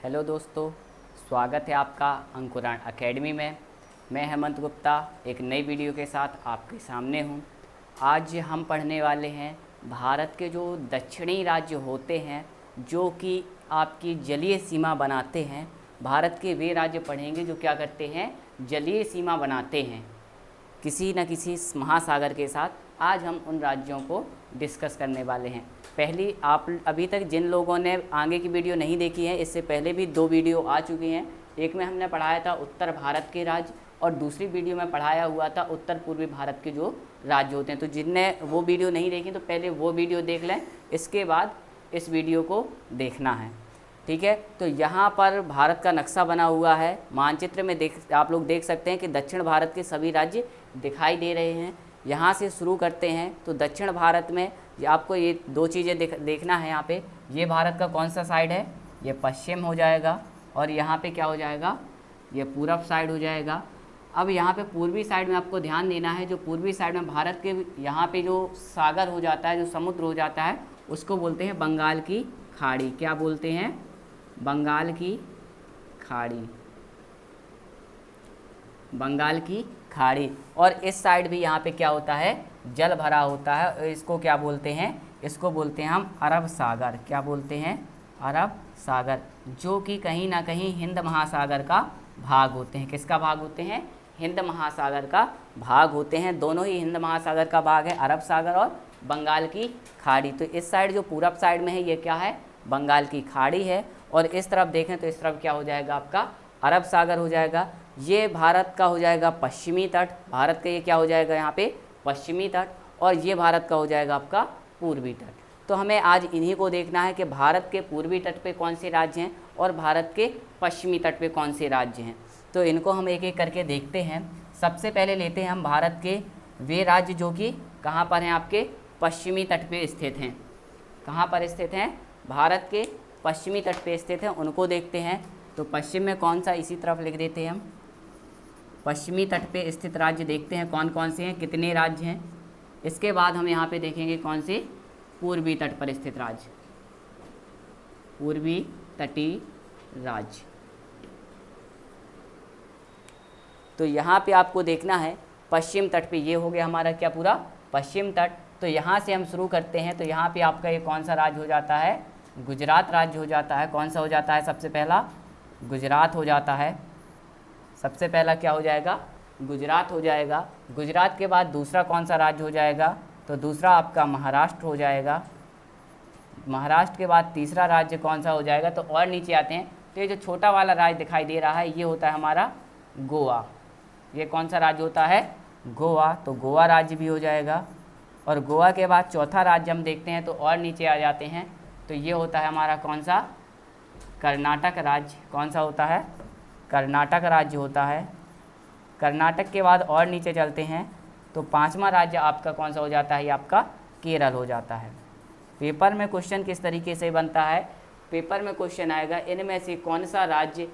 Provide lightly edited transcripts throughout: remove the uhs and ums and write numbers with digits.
Hello दोस्तों, स्वागत है आपका अंकुरण एकेडमी में। मैं हेमंत गुप्ता एक नई वीडियो के साथ आपके सामने हूं। आज हम पढ़ने वाले हैं भारत के जो दक्षिणी राज्य होते हैं जो कि आपकी जलीय सीमा बनाते हैं। भारत के वे राज्य पढ़ेंगे जो क्या करते हैं, जलीय सीमा बनाते हैं किसी न किसी महासागर के साथ। आज हम उन राज्यों को डिस्कस करने वाले हैं। पहली, आप अभी तक जिन लोगों ने आगे की वीडियो नहीं देखी है, इससे पहले भी 2 वीडियो आ चुकी हैं। एक में हमने पढ़ाया था उत्तर भारत के राज्य और दूसरी वीडियो में पढ़ाया हुआ था उत्तर पूर्वी भारत के जो राज्य होते हैं। तो जिनने वो वीडियो नहीं देखी तो पहले वो वीडियो देख लें, इसके बाद इस वीडियो को देखना है, ठीक है। तो यहाँ पर भारत का नक्शा बना हुआ है, मानचित्र में आप लोग देख सकते हैं कि दक्षिण भारत के सभी राज्य दिखाई दे रहे हैं। यहाँ से शुरू करते हैं तो दक्षिण भारत में आपको ये 2 चीज़ें देखना है। यहाँ पे ये भारत का कौन सा साइड है, ये पश्चिम हो जाएगा और यहाँ पे क्या हो जाएगा, ये पूरब साइड हो जाएगा। अब यहाँ पे पूर्वी साइड में आपको ध्यान देना है, जो पूर्वी साइड में भारत के यहाँ पे जो सागर हो जाता है, जो समुद्र हो जाता है, उसको बोलते हैं बंगाल की खाड़ी। क्या बोलते हैं, बंगाल की खाड़ी, बंगाल की खाड़ी। और इस साइड भी यहाँ पे क्या होता है, जल भरा होता है। इसको क्या बोलते हैं, इसको बोलते हैं हम अरब सागर। क्या बोलते हैं, अरब सागर, जो कि कहीं ना कहीं हिंद महासागर का भाग होते हैं। किसका भाग होते हैं, हिंद महासागर का भाग होते हैं। दोनों ही हिंद महासागर का भाग है, अरब सागर और बंगाल की खाड़ी। तो इस साइड जो पूरब साइड में है ये क्या है, बंगाल की खाड़ी है। और इस तरफ देखें तो इस तरफ क्या हो जाएगा, आपका अरब सागर हो जाएगा। ये भारत का हो जाएगा पश्चिमी तट, भारत का ये क्या हो जाएगा यहाँ पे पश्चिमी तट, और ये भारत का हो जाएगा आपका पूर्वी तट। तो हमें आज इन्हीं को देखना है कि भारत के पूर्वी तट पे कौन से राज्य हैं और भारत के पश्चिमी तट पे कौन से राज्य हैं। तो इनको हम एक एक करके देखते हैं। सबसे पहले लेते हैं हम भारत के वे राज्य जो कि कहाँ पर हैं, आपके पश्चिमी तट पे स्थित हैं। कहाँ पर स्थित हैं, भारत के पश्चिमी तट पे स्थित हैं, उनको देखते हैं। तो पश्चिम में कौन सा, इसी तरफ लिख देते हैं हम, पश्चिमी तट पे स्थित राज्य देखते हैं कौन कौन से हैं, कितने राज्य हैं। इसके बाद हम यहाँ पे देखेंगे कौन से पूर्वी तट पर स्थित राज्य, पूर्वी तटीय राज्य। तो यहाँ पे आपको देखना है पश्चिम तट पे, ये हो गया हमारा क्या पूरा पश्चिम तट। तो यहाँ से हम शुरू करते हैं। तो यहाँ पे आपका ये कौन सा राज्य हो जाता है, गुजरात राज्य हो जाता है। कौन सा हो जाता है, सबसे पहला गुजरात हो जाता है। सबसे पहला क्या हो जाएगा, गुजरात हो जाएगा। गुजरात के बाद दूसरा कौन सा राज्य हो जाएगा, तो दूसरा आपका महाराष्ट्र हो जाएगा। महाराष्ट्र के बाद तीसरा राज्य कौन सा हो जाएगा, तो और नीचे आते हैं तो ये जो छोटा वाला राज्य दिखाई दे रहा है ये होता है हमारा गोवा। ये कौन सा राज्य होता है, गोवा। तो गोवा राज्य भी हो जाएगा। और गोवा के बाद चौथा राज्य हम देखते हैं तो और नीचे आ जाते हैं तो ये होता है हमारा कौन सा, कर्नाटक राज्य। कौन सा होता है, कर्नाटक राज्य होता है। कर्नाटक के बाद और नीचे चलते हैं तो 5वां राज्य आपका कौन सा हो जाता है, ये आपका केरल हो जाता है। पेपर में क्वेश्चन किस तरीके से बनता है, पेपर में क्वेश्चन आएगा इनमें से कौन सा राज्य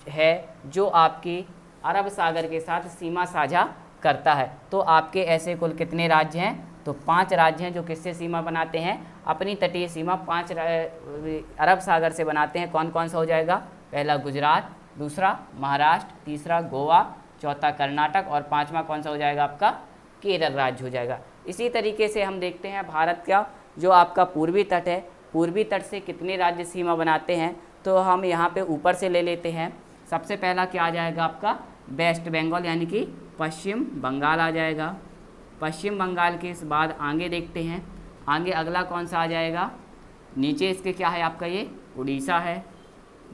है जो आपकी अरब सागर के साथ सीमा साझा करता है। तो आपके ऐसे कुल कितने राज्य हैं, तो 5 राज्य हैं जो किससे सीमा बनाते हैं, अपनी तटीय सीमा 5 अरब सागर से बनाते हैं। कौन कौन सा हो जाएगा, पहला गुजरात, दूसरा महाराष्ट्र, तीसरा गोवा, चौथा कर्नाटक और 5वां कौन सा हो जाएगा, आपका केरल राज्य हो जाएगा। इसी तरीके से हम देखते हैं भारत का जो आपका पूर्वी तट है, पूर्वी तट से कितने राज्य सीमा बनाते हैं। तो हम यहाँ पे ऊपर से ले लेते हैं। सबसे पहला क्या आ जाएगा आपका, वेस्ट बंगाल यानी कि पश्चिम बंगाल आ जाएगा। पश्चिम बंगाल के बाद आगे देखते हैं, आगे अगला कौन सा आ जाएगा, नीचे इसके क्या है आपका, ये उड़ीसा है।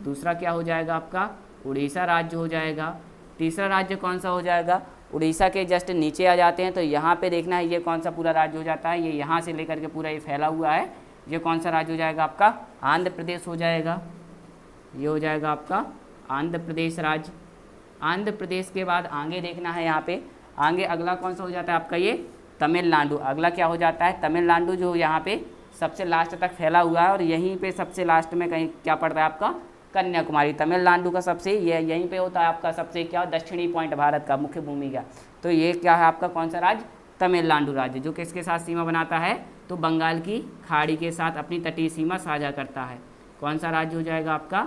दूसरा क्या हो जाएगा आपका, उड़ीसा राज्य हो जाएगा। तीसरा राज्य कौन सा हो जाएगा, उड़ीसा के जस्ट नीचे आ जाते हैं तो यहाँ पे देखना है ये कौन सा पूरा राज्य हो जाता है, ये यहाँ से लेकर के पूरा ये फैला हुआ है, ये कौन सा राज्य हो जाएगा, आपका आंध्र प्रदेश हो जाएगा। ये हो जाएगा आपका आंध्र प्रदेश राज्य। आंध्र प्रदेश के बाद आगे देखना है, यहाँ पे आगे अगला कौन सा हो जाता है आपका, ये तमिलनाडु। अगला क्या हो जाता है, तमिलनाडु, जो यहाँ पे सबसे लास्ट तक फैला हुआ है और यहीं पे सबसे लास्ट में कहीं क्या पड़ता है आपका, कन्याकुमारी। तमिलनाडु का सबसे ये यहीं पे होता है आपका सबसे क्या दक्षिणी पॉइंट भारत का मुख्य भूमि का। तो ये क्या है आपका कौन सा राज्य, तमिलनाडु राज्य, जो किसके साथ सीमा बनाता है, तो बंगाल की खाड़ी के साथ अपनी तटीय सीमा साझा करता है। कौन सा राज्य हो जाएगा आपका,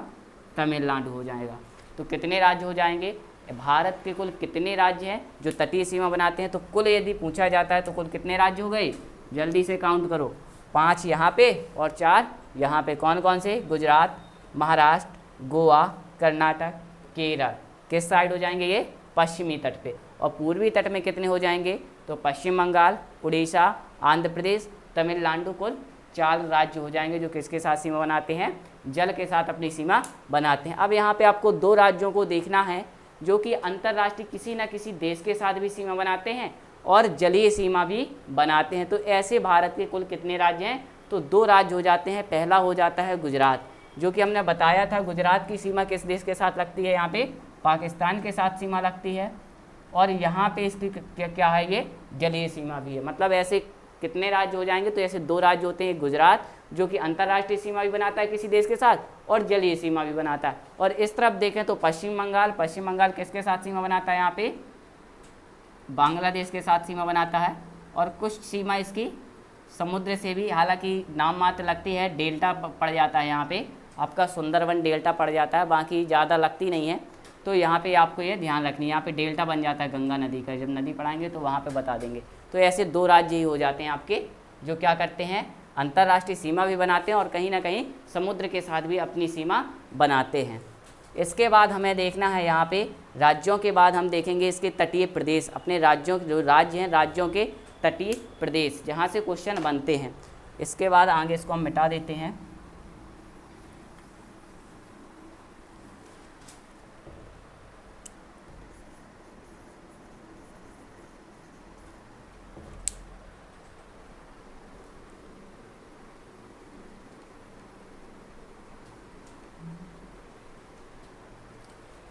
तमिलनाडु हो जाएगा। तो कितने राज्य हो जाएंगे? भारत के कुल कितने राज्य हैं जो तटीय सीमा बनाते हैं? तो कुल यदि पूछा जाता है तो कुल कितने राज्य हो गए? जल्दी से काउंट करो। 5 यहाँ पे और 4 यहाँ पे। कौन कौन से? गुजरात, महाराष्ट्र, गोवा, कर्नाटक, केरल। किस साइड हो जाएंगे ये? पश्चिमी तट पे। और पूर्वी तट में कितने हो जाएंगे? तो पश्चिम बंगाल, उड़ीसा, आंध्र प्रदेश, तमिलनाडु। कुल 4 राज्य हो जाएंगे जो किसके साथ सीमा बनाते हैं? जल के साथ अपनी सीमा बनाते हैं। अब यहाँ पे आपको 2 राज्यों को देखना है जो कि अंतर्राष्ट्रीय किसी न किसी देश के साथ भी सीमा बनाते हैं और जलीय सीमा भी बनाते हैं। तो ऐसे भारत के कुल कितने राज्य हैं? तो 2 राज्य हो जाते हैं। पहला हो जाता है गुजरात, जो कि हमने बताया था गुजरात की सीमा किस देश के साथ लगती है? यहाँ पे पाकिस्तान के साथ सीमा लगती है। और यहाँ पे इसकी क्या है? ये जलीय सीमा भी है। मतलब ऐसे कितने राज्य हो जाएंगे? तो ऐसे 2 राज्य होते हैं। गुजरात जो कि अंतर्राष्ट्रीय सीमा भी बनाता है किसी देश के साथ और जलीय सीमा भी बनाता है। और इस तरफ देखें तो पश्चिम बंगाल, पश्चिम बंगाल किसके साथ सीमा बनाता है? यहाँ पे बांग्लादेश के साथ सीमा बनाता है। और कुछ सीमा इसकी समुद्र से भी, हालांकि नाम मात्र लगती है, डेल्टा पड़ जाता है यहाँ पे आपका सुंदरवन डेल्टा पड़ जाता है, बाकी ज़्यादा लगती नहीं है। तो यहाँ पे आपको ये ध्यान रखनी है, यहाँ पे डेल्टा बन जाता है गंगा नदी का। जब नदी पढ़ाएंगे तो वहाँ पे बता देंगे। तो ऐसे 2 राज्य ही हो जाते हैं आपके जो क्या करते हैं? अंतर्राष्ट्रीय सीमा भी बनाते हैं और कहीं ना कहीं समुद्र के साथ भी अपनी सीमा बनाते हैं। इसके बाद हमें देखना है यहाँ पे राज्यों के बाद हम देखेंगे इसके तटीय प्रदेश। अपने राज्यों के जो राज्य हैं, राज्यों के तटीय प्रदेश जहाँ से क्वेश्चन बनते हैं। इसके बाद आगे इसको हम मिटा देते हैं।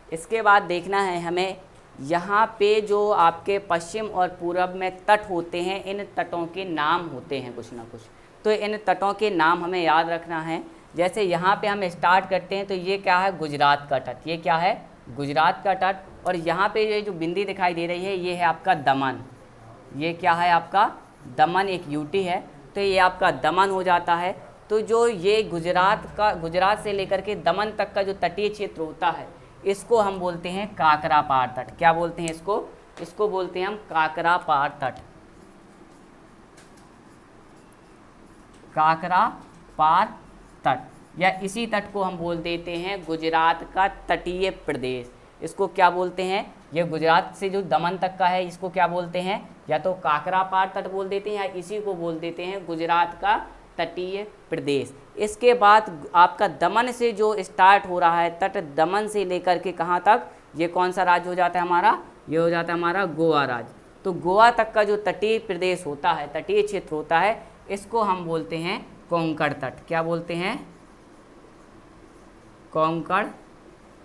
इसके बाद देखना है हमें यहाँ पे जो आपके पश्चिम और पूर्व में तट होते हैं, इन तटों के नाम होते हैं कुछ ना कुछ। तो इन तटों के नाम हमें याद रखना है। जैसे यहाँ पे हम स्टार्ट करते हैं तो ये क्या है? गुजरात का तट। ये क्या है? गुजरात का तट। और यहाँ पे ये जो बिंदी दिखाई दे रही है ये है आपका दमन। ये क्या है? आपका दमन एक यूटी है। तो ये आपका दमन हो जाता है। तो जो ये गुजरात से लेकर के दमन तक का जो तटीय क्षेत्र होता है इसको हम बोलते हैं काकरापार तट। क्या बोलते हैं इसको? इसको बोलते हैं हम काकरापार तट। काकरापार तट, या इसी तट को हम बोल देते हैं गुजरात का तटीय प्रदेश। इसको क्या बोलते हैं? ये गुजरात से जो दमन तक का है इसको क्या बोलते हैं? या तो काकरापार तट बोल देते हैं या इसी को बोल देते हैं गुजरात का तटीय प्रदेश। इसके बाद आपका दमन से जो स्टार्ट हो रहा है तट, दमन से लेकर के कहाँ तक? ये कौन सा राज्य हो जाता है हमारा? ये हो जाता है हमारा गोवा राज्य। तो गोवा तक का जो तटीय प्रदेश होता है, तटीय क्षेत्र होता है, इसको हम बोलते हैं कोंकण तट। क्या बोलते हैं? कोंकण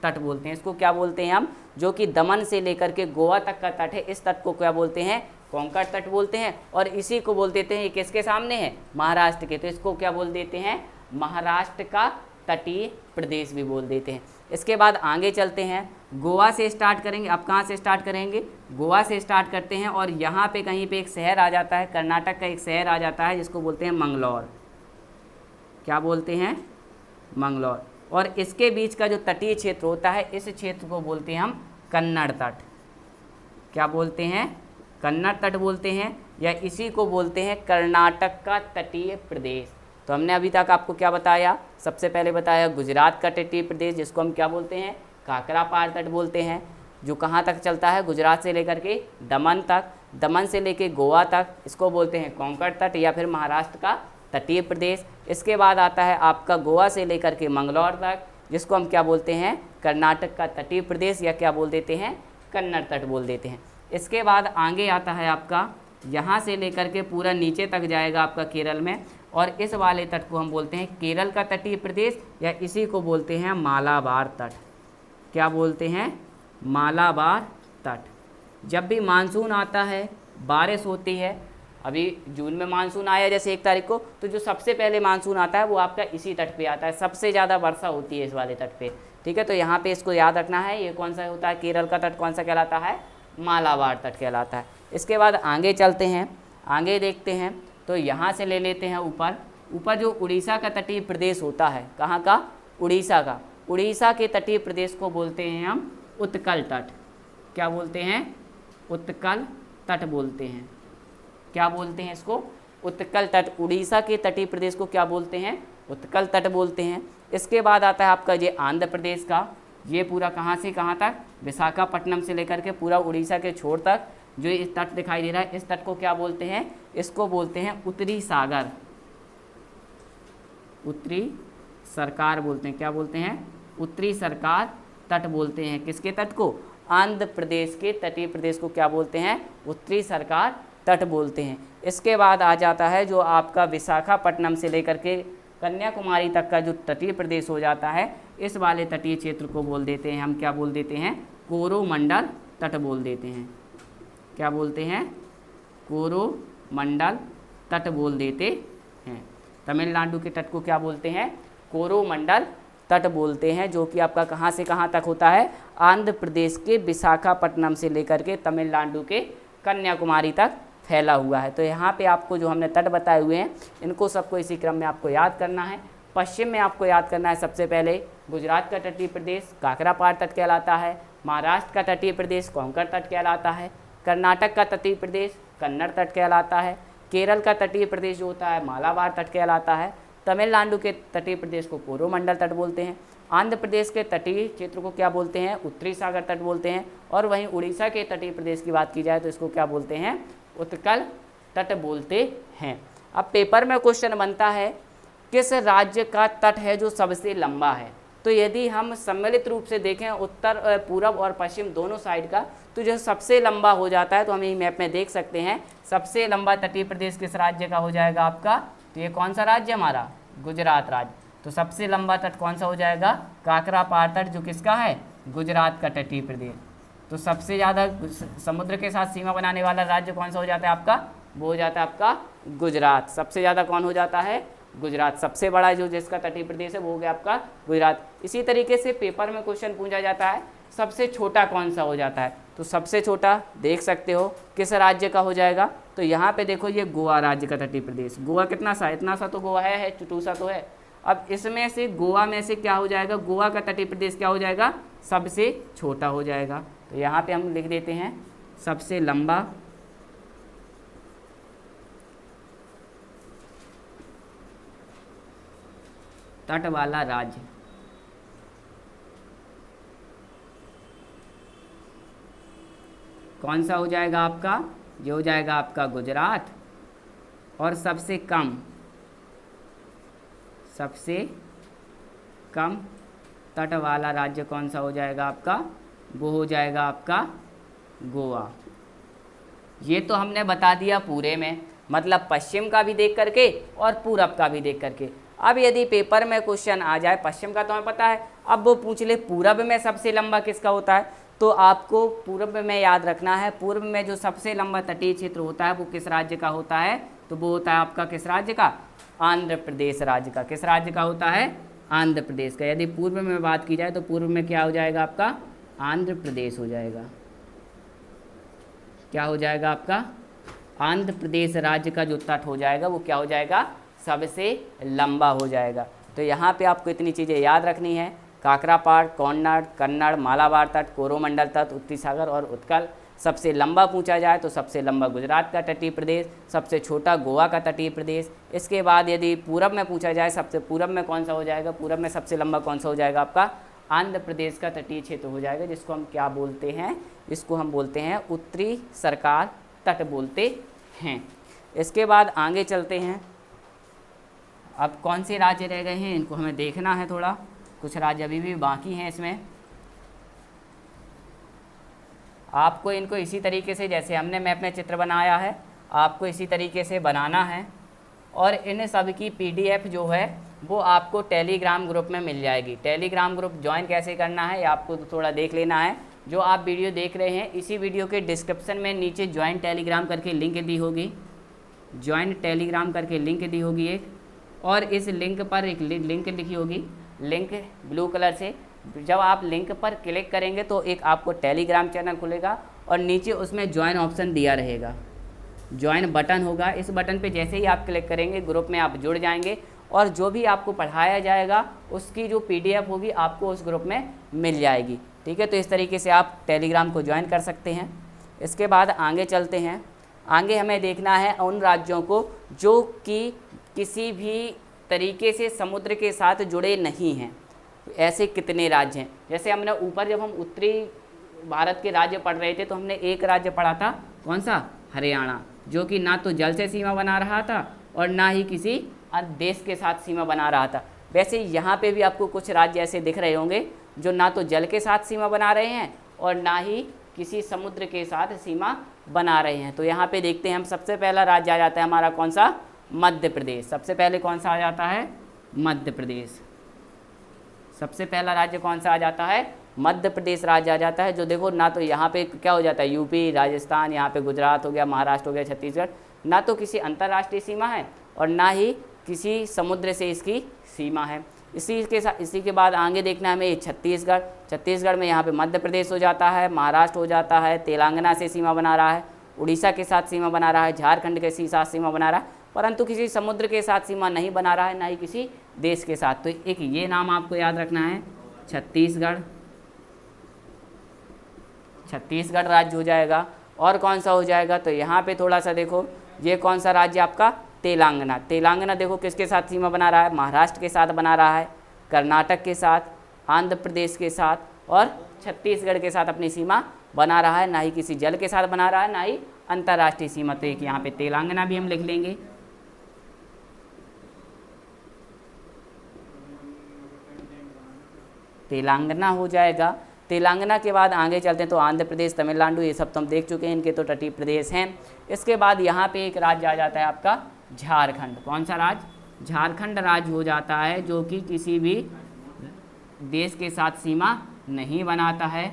तट बोलते हैं। इसको क्या बोलते हैं हम? जो कि दमन से लेकर के गोवा तक का तट है, इस तट को क्या बोलते हैं? कोंकण तट बोलते हैं। और इसी को बोल देते हैं, ये किसके सामने है? महाराष्ट्र के। तो इसको क्या बोल देते हैं? महाराष्ट्र का तटीय प्रदेश भी बोल देते हैं। इसके बाद आगे चलते हैं, गोवा से स्टार्ट करेंगे। अब कहाँ से स्टार्ट करेंगे? गोवा से स्टार्ट करते हैं और यहाँ पे कहीं पे एक शहर आ जाता है, कर्नाटक का एक शहर आ जाता है जिसको बोलते हैं मंगलौर। क्या बोलते हैं? मंगलौर। और इसके बीच का जो तटीय क्षेत्र होता है इस क्षेत्र को बोलते हैं हम कन्नड़ तट। क्या बोलते हैं? कन्नड़ तट बोलते हैं, या इसी को बोलते हैं कर्नाटक का तटीय प्रदेश। तो हमने अभी तक आपको क्या बताया? सबसे पहले बताया गुजरात का तटीय प्रदेश जिसको हम क्या बोलते हैं? काकरापार तट बोलते हैं, जो कहाँ तक चलता है? गुजरात से लेकर के दमन तक, दमन से लेकर गोवा तक, इसको बोलते हैं कोंकण तट या फिर महाराष्ट्र का तटीय प्रदेश। इसके बाद आता है आपका गोवा से लेकर के मंगलौर तक, जिसको हम क्या बोलते हैं? कर्नाटक का तटीय प्रदेश, या क्या बोल देते हैं? कन्नड़ तट बोल देते हैं। इसके बाद आगे आता है आपका यहाँ से लेकर के पूरा नीचे तक जाएगा आपका केरल में, और इस वाले तट को हम बोलते हैं केरल का तटीय प्रदेश, या इसी को बोलते हैं मालाबार तट। क्या बोलते हैं? मालाबार तट। जब भी मानसून आता है, बारिश होती है, अभी जून में मानसून आया जैसे 1 तारीख को, तो जो सबसे पहले मानसून आता है वो आपका इसी तट पे आता है। सबसे ज़्यादा वर्षा होती है इस वाले तट पे। ठीक है, तो यहाँ पे इसको याद रखना है। ये कौन सा होता है? केरल का तट कौन सा कहलाता है? मालाबार तट कहलाता है। इसके बाद आगे चलते हैं, आगे देखते हैं तो यहाँ से ले लेते हैं ऊपर जो उड़ीसा का तटीय प्रदेश होता है। कहाँ का? उड़ीसा का। उड़ीसा के तटीय प्रदेश को बोलते हैं हम उत्कल तट। क्या बोलते हैं? उत्कल तट बोलते हैं। क्या बोलते हैं इसको? उत्कल तट। उड़ीसा के तटीय प्रदेश को क्या बोलते हैं? उत्कल तट बोलते हैं। इसके बाद आता है आपका ये आंध्र प्रदेश का, ये पूरा कहाँ से कहाँ तक, विशाखापट्टनम से लेकर के पूरा उड़ीसा के छोर तक जो इस तट दिखाई दे रहा है, इस तट को क्या बोलते हैं? इसको बोलते हैं उत्तरी सागर, उत्तरी सरकार बोलते हैं। क्या बोलते हैं? उत्तरी सरकार तट बोलते हैं। किसके तट को? आंध्र प्रदेश के तटीय प्रदेश को क्या बोलते हैं? उत्तरी सरकार तट बोलते हैं। इसके बाद आ जाता है जो आपका विशाखापट्टनम से लेकर के कन्याकुमारी तक का जो तटीय प्रदेश हो जाता है, इस वाले तटीय क्षेत्र को बोल देते हैं हम, क्या बोल देते हैं? कोरोमंडल तट बोल देते हैं। क्या बोलते हैं? कोरोमंडल तट बोल देते हैं। तमिलनाडु के तट को क्या बोलते हैं? कोरोमंडल तट बोलते हैं, जो कि आपका कहाँ से कहाँ तक होता है? आंध्र प्रदेश के विशाखापट्टनम से लेकर के तमिलनाडु के कन्याकुमारी तक फैला हुआ है। तो यहाँ पे आपको जो हमने तट बताए हुए हैं, इनको सबको इसी क्रम में आपको याद करना है। पश्चिम में आपको याद करना है सबसे पहले गुजरात का तटीय प्रदेश काकरापार तट कहलाता है, महाराष्ट्र का तटीय प्रदेश कोंकण तट कहलाता है, कर्नाटक का तटीय प्रदेश कन्नड़ तट कहलाता है, केरल का तटीय प्रदेश जो होता है मालाबार तट कहलाता है, तमिलनाडु के तटीय प्रदेश को कोरोमंडल तट बोलते हैं, आंध्र प्रदेश के तटीय क्षेत्र को क्या बोलते हैं? उत्तरी सागर तट बोलते हैं, और वहीं उड़ीसा के तटीय प्रदेश की बात की जाए तो इसको क्या बोलते हैं? उत्कल तट बोलते हैं। अब पेपर में क्वेश्चन बनता है किस राज्य का तट है जो सबसे लंबा है? तो यदि हम सम्मिलित रूप से देखें उत्तर पूरब और पश्चिम दोनों साइड का, तो जो सबसे लंबा हो जाता है, तो हम ये मैप में देख सकते हैं सबसे लंबा तटीय प्रदेश किस राज्य का हो जाएगा आपका? तो ये कौन सा राज्य हमारा? गुजरात राज्य। तो सबसे लंबा तट कौन सा हो जाएगा? काकरापार तट, जो किसका है? गुजरात का तटीय प्रदेश। तो सबसे ज़्यादा समुद्र के साथ सीमा बनाने वाला राज्य कौन सा हो जाता है आपका? वो हो जाता है आपका गुजरात। सबसे ज़्यादा कौन हो जाता है? गुजरात। सबसे बड़ा जो जिसका तटीय प्रदेश है वो हो गया आपका गुजरात। इसी तरीके से पेपर में क्वेश्चन पूछा जाता है सबसे छोटा कौन सा हो जाता है? तो सबसे छोटा देख सकते हो किस राज्य का हो जाएगा? तो यहाँ पे देखो ये गोवा राज्य का तटीय प्रदेश। गोवा कितना सा? इतना सा तो गोवा है, छोटू सा तो है। अब इसमें से गोवा में से क्या हो जाएगा? गोवा का तटीय प्रदेश क्या हो जाएगा? सबसे छोटा हो जाएगा। तो यहाँ पे हम लिख देते हैं सबसे लंबा तट वाला राज्य। कौन सा हो जाएगा आपका? ये हो जाएगा आपका गुजरात। और सबसे कम तट वाला राज्य कौन सा हो जाएगा आपका? वो हो जाएगा आपका गोवा। ये तो हमने बता दिया पूरे में, मतलब पश्चिम का भी देख करके और पूरब का भी देख करके। अब यदि पेपर में क्वेश्चन आ जाए, पश्चिम का तो हमें पता है, अब वो पूछ ले पूरब में सबसे लंबा किसका होता है, तो आपको पूर्व में याद रखना है पूर्व में जो सबसे लंबा तटीय क्षेत्र होता है वो किस राज्य का होता है? तो वो होता है आपका किस राज्य का? आंध्र प्रदेश राज्य का। किस राज्य का होता है? आंध्र प्रदेश का। यदि पूर्व में बात की जाए तो पूर्व में क्या हो जाएगा आपका? आंध्र प्रदेश हो जाएगा। क्या हो जाएगा आपका? आंध्र प्रदेश राज्य का जो तट हो जाएगा वो क्या हो जाएगा? सबसे लंबा हो जाएगा। तो यहाँ पे आपको इतनी चीज़ें याद रखनी है, काकरापार, कन्नड़, मालाबार तट, कोरोमंडल तट, उत्तरी सागर और उत्कल। सबसे लंबा पूछा जाए तो सबसे लंबा गुजरात का तटीय प्रदेश, सबसे छोटा गोवा का तटीय प्रदेश। इसके बाद यदि पूरब में पूछा जाए सबसे पूरब में कौन सा हो जाएगा? पूरब में सबसे लंबा कौन सा हो जाएगा आपका? आंध्र प्रदेश का तटीय क्षेत्र हो जाएगा, जिसको हम क्या बोलते हैं? इसको हम बोलते हैं उत्तरी सरकार तट बोलते हैं। इसके बाद आगे चलते हैं। अब कौन से राज्य रह गए हैं इनको हमें देखना है, थोड़ा कुछ राज्य अभी भी बाकी हैं इसमें। आपको इनको इसी तरीके से जैसे हमने मैप में चित्र बनाया है आपको इसी तरीके से बनाना है, और इन सब की PDF जो है वो आपको टेलीग्राम ग्रुप में मिल जाएगी। टेलीग्राम ग्रुप ज्वाइन कैसे करना है आपको तो थोड़ा देख लेना है। जो आप वीडियो देख रहे हैं इसी वीडियो के डिस्क्रिप्शन में नीचे ज्वाइन टेलीग्राम करके लिंक दी होगी, ज्वाइन टेलीग्राम करके लिंक दी होगी एक, और इस लिंक पर एक लिंक लिखी होगी, लिंक ब्लू कलर से। जब आप लिंक पर क्लिक करेंगे तो एक आपको टेलीग्राम चैनल खुलेगा और नीचे उसमें ज्वाइन ऑप्शन दिया रहेगा, ज्वाइन बटन होगा। इस बटन पे जैसे ही आप क्लिक करेंगे ग्रुप में आप जुड़ जाएंगे और जो भी आपको पढ़ाया जाएगा उसकी जो PDF होगी आपको उस ग्रुप में मिल जाएगी। ठीक है, तो इस तरीके से आप टेलीग्राम को ज्वाइन कर सकते हैं। इसके बाद आगे चलते हैं। आगे हमें देखना है उन राज्यों को जो कि किसी भी तरीके से समुद्र के साथ जुड़े नहीं हैं। ऐसे कितने राज्य हैं? जैसे हमने ऊपर जब हम उत्तरी भारत के राज्य पढ़ रहे थे तो हमने एक राज्य पढ़ा था, कौन सा? हरियाणा, जो कि ना तो जल से सीमा बना रहा था और ना ही किसी देश के साथ सीमा बना रहा था। वैसे यहाँ पे भी आपको कुछ राज्य ऐसे दिख रहे होंगे जो ना तो जल के साथ सीमा बना रहे हैं और ना ही किसी समुद्र के साथ सीमा बना रहे हैं। तो यहाँ पे देखते हैं हम, सबसे पहला राज्य आ जाता है हमारा कौन सा? मध्य प्रदेश। सबसे पहले कौन सा आ जाता है? मध्य प्रदेश। सबसे पहला राज्य कौन सा आ जाता है? मध्य प्रदेश राज्य आ जाता है। जो देखो ना तो यहाँ पे क्या हो जाता है, यूपी, राजस्थान, यहाँ पे गुजरात हो गया, महाराष्ट्र हो गया, छत्तीसगढ़, ना तो किसी अंतर्राष्ट्रीय सीमा है और ना ही किसी समुद्र से इसकी सीमा है। इसी के बाद आगे देखना है हमें छत्तीसगढ़। छत्तीसगढ़ में यहाँ पे मध्य प्रदेश हो जाता है, महाराष्ट्र हो जाता है, तेलंगाना से सीमा बना रहा है, उड़ीसा के साथ सीमा बना रहा है, झारखंड के साथ सीमा बना रहा है, परंतु किसी समुद्र के साथ सीमा नहीं बना रहा है, ना ही किसी देश के साथ। तो एक ये नाम आपको याद रखना है, छत्तीसगढ़। छत्तीसगढ़ राज्य हो जाएगा। और कौन सा हो जाएगा? तो यहाँ पे थोड़ा सा देखो, ये कौन सा राज्य आपका? तेलंगाना। तेलंगाना देखो किसके साथ सीमा बना रहा है? महाराष्ट्र के साथ बना रहा है, कर्नाटक के साथ, आंध्र प्रदेश के साथ और छत्तीसगढ़ के साथ अपनी सीमा बना रहा है, ना ही किसी जल के साथ बना रहा है, ना ही अंतर्राष्ट्रीय सीमा। तो एक यहाँ पे तेलंगाना भी हम लिख लेंगे। तेलंगाना हो जाएगा। तेलंगाना के बाद आगे चलते हैं तो आंध्र प्रदेश, तमिलनाडु, ये सब तो हम देख चुके हैं, इनके तो तटीय प्रदेश हैं। इसके बाद यहाँ पे एक राज्य आ जाता है आपका झारखंड। कौन सा राज्य? झारखंड राज्य हो जाता है, जो कि किसी भी देश के साथ सीमा नहीं बनाता है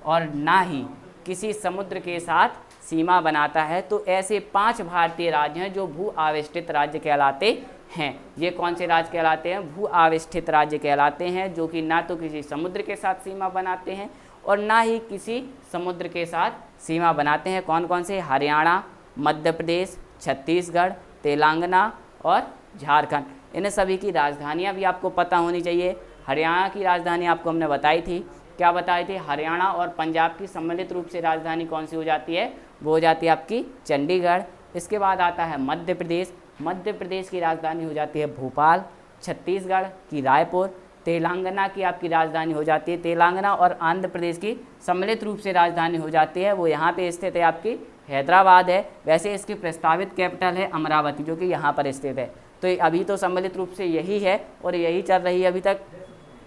और ना ही किसी समुद्र के साथ सीमा बनाता है। तो ऐसे 5 भारतीय राज्य हैं जो भू आवेष्टित राज्य कहलाते हैं। ये कौन से राज्य कहलाते हैं? भू आवेष्टित राज्य कहलाते हैं, जो कि ना तो किसी समुद्र के साथ सीमा बनाते हैं और ना ही किसी समुद्र के साथ सीमा बनाते हैं। कौन कौन से? हरियाणा, मध्य प्रदेश, छत्तीसगढ़, तेलंगाना और झारखंड। इन सभी की राजधानियाँ भी आपको पता होनी चाहिए। हरियाणा की राजधानी आपको हमने बताई थी, क्या बताई थी? हरियाणा और पंजाब की सम्मिलित रूप से राजधानी कौन सी हो जाती है? वो हो जाती है आपकी चंडीगढ़। इसके बाद आता है मध्य प्रदेश। मध्य प्रदेश की राजधानी हो जाती है भोपाल, छत्तीसगढ़ की रायपुर, तेलंगाना की आपकी राजधानी हो जाती है तेलंगाना और आंध्र प्रदेश की सम्मिलित रूप से राजधानी हो जाती है, वो यहाँ पे स्थित है आपकी हैदराबाद है। वैसे इसकी प्रस्तावित कैपिटल है अमरावती, जो कि यहाँ पर स्थित है। तो अभी तो सम्मिलित रूप से यही है और यही चल रही है अभी तक,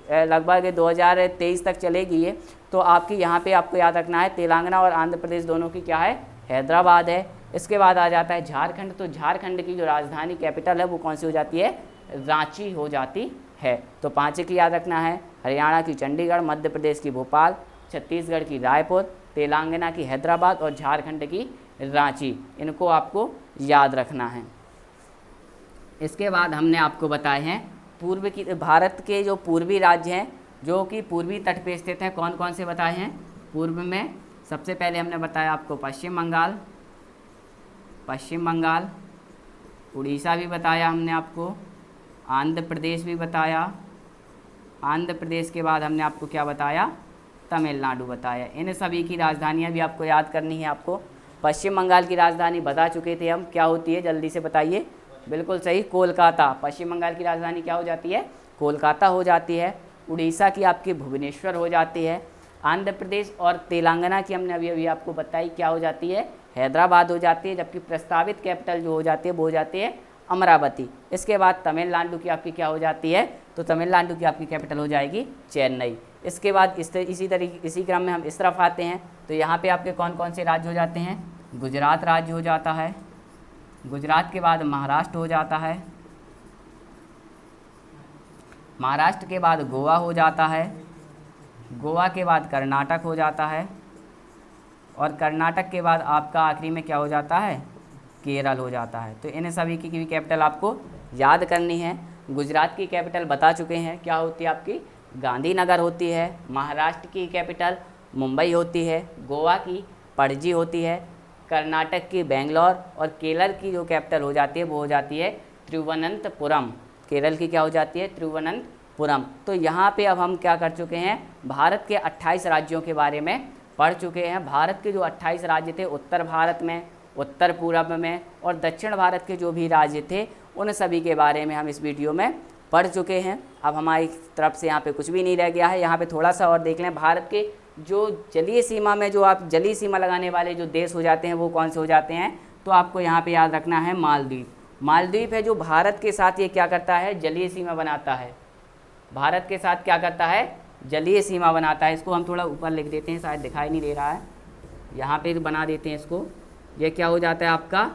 लगभग 2023 तक चलेगी ये। तो आपकी यहाँ पे आपको याद रखना है तेलंगाना और आंध्र प्रदेश दोनों की क्या है? हैदराबाद है। इसके बाद आ जाता है झारखंड। तो झारखंड की जो राजधानी कैपिटल है वो कौन सी हो जाती है? रांची हो जाती है। तो 5 की याद रखना है, हरियाणा की चंडीगढ़, मध्य प्रदेश की भोपाल, छत्तीसगढ़ की रायपुर, तेलंगाना की हैदराबाद और झारखंड की रांची। इनको आपको याद रखना है। इसके बाद हमने आपको बताए हैं पूर्व की भारत के जो पूर्वी राज्य हैं जो कि पूर्वी तट पे स्थित हैं, कौन कौन से बताए हैं? पूर्व में सबसे पहले हमने बताया आपको पश्चिम बंगाल, उड़ीसा भी बताया हमने आपको, आंध्र प्रदेश भी बताया, आंध्र प्रदेश के बाद हमने आपको क्या बताया? तमिलनाडु बताया। इन सभी की राजधानियाँ भी आपको याद करनी है। आपको पश्चिम बंगाल की राजधानी बता चुके थे हम, क्या होती है? जल्दी से बताइए। बिल्कुल सही, कोलकाता। पश्चिम बंगाल की राजधानी क्या हो जाती है? कोलकाता हो जाती है। उड़ीसा की आपकी भुवनेश्वर हो जाती है। आंध्र प्रदेश और तेलंगाना की हमने अभी आपको बताई, क्या हो जाती है? हैदराबाद हो जाती है। जबकि प्रस्तावित कैपिटल जो हो जाती है वो हो जाती है अमरावती। इसके बाद तमिलनाडु की आपकी क्या हो जाती है? तो तमिलनाडु की आपकी कैपिटल हो जाएगी चेन्नई। इसके बाद इसी क्रम में हम इस तरफ आते हैं। तो यहाँ पे आपके कौन कौन से राज्य हो जाते हैं? गुजरात राज्य हो जाता है। गुजरात के बाद महाराष्ट्र हो जाता है। महाराष्ट्र के बाद गोवा हो जाता है। गोवा के बाद कर्नाटक हो जाता है और कर्नाटक के बाद आपका आखिरी में क्या हो जाता है? केरल हो जाता है। तो इन सभी की भी कैपिटल आपको याद करनी है। गुजरात की कैपिटल बता चुके हैं, क्या होती है आपकी? गांधीनगर होती है। महाराष्ट्र की कैपिटल मुंबई होती है। गोवा की पणजी होती है। कर्नाटक की बेंगलोर और केरल की जो कैपिटल हो जाती है वो हो जाती है तिरुवनंतपुरम। केरल की क्या हो जाती है, तिरुवनंतपुरम। तो यहाँ पे अब हम क्या कर चुके हैं, भारत के 28 राज्यों के बारे में पढ़ चुके हैं। भारत के जो 28 राज्य थे, उत्तर भारत में, उत्तर पूर्व में और दक्षिण भारत के जो भी राज्य थे, उन सभी के बारे में हम इस वीडियो में पढ़ चुके हैं। अब हमारी तरफ से यहाँ पे कुछ भी नहीं रह गया है। यहाँ पे थोड़ा सा और देख लें, भारत के जो जलीय सीमा में जो आप जलीय सीमा लगाने वाले जो देश हो जाते हैं वो कौन से हो जाते हैं, तो आपको यहाँ पे याद रखना है मालदीव। मालदीव है जो भारत के साथ ये क्या करता है, जलीय सीमा बनाता है। भारत के साथ क्या करता है, जलीय सीमा बनाता है। इसको हम थोड़ा ऊपर लिख देते हैं, शायद दिखाई नहीं दे रहा है, यहाँ पे बना देते हैं इसको। ये क्या हो जाता है आपका,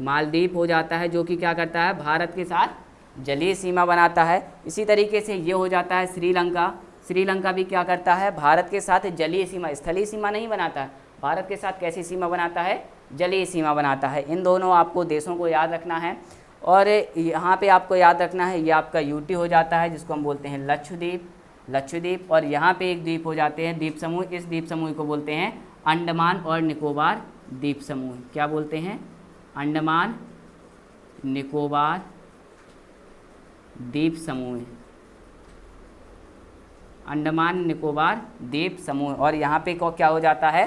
मालदीव हो जाता है, जो कि क्या करता है, भारत के साथ जलीय सीमा बनाता है। इसी तरीके से ये हो जाता है श्रीलंका। श्रीलंका भी क्या करता है, भारत के साथ जलीय सीमा, स्थलीय सीमा नहीं बनाता है, भारत के साथ कैसी सीमा बनाता है, जलीय सीमा बनाता है। इन दोनों आपको देशों को याद रखना है। और यहाँ पे आपको याद रखना है, ये आपका यूटी हो जाता है, जिसको हम बोलते हैं लक्षद्वीप। और यहाँ पे एक द्वीप हो जाते हैं द्वीप समूह, इस द्वीप समूह को बोलते हैं अंडमान और निकोबार द्वीप समूह। क्या बोलते हैं, अंडमान निकोबार द्वीप समूह, अंडमान निकोबार द्वीप समूह। और यहाँ पे क्या हो जाता है,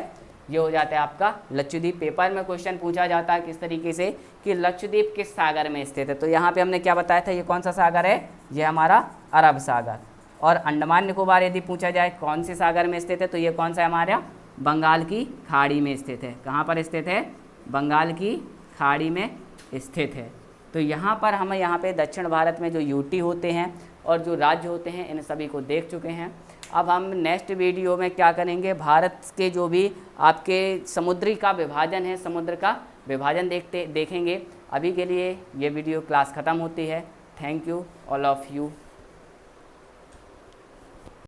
ये हो जाता है आपका लक्षद्वीप। पेपर में क्वेश्चन पूछा जाता है किस तरीके से कि लक्षद्वीप किस सागर में स्थित है, तो यहाँ पे हमने क्या बताया था, ये कौन सा सागर है, ये हमारा अरब सागर। और अंडमान निकोबार यदि पूछा जाए कौन से सागर में स्थित है, तो ये कौन सा है हमारा, बंगाल की खाड़ी में स्थित है। कहाँ पर स्थित है, बंगाल की खाड़ी में स्थित है। तो यहाँ पर हम यहाँ पे दक्षिण भारत में जो यूटी होते हैं और जो राज्य होते हैं, इन सभी को देख चुके हैं। अब हम नेक्स्ट वीडियो में क्या करेंगे, भारत के जो भी आपके समुद्री का विभाजन है, समुद्र का विभाजन देखेंगे। अभी के लिए ये वीडियो क्लास ख़त्म होती है। Thank you all of you.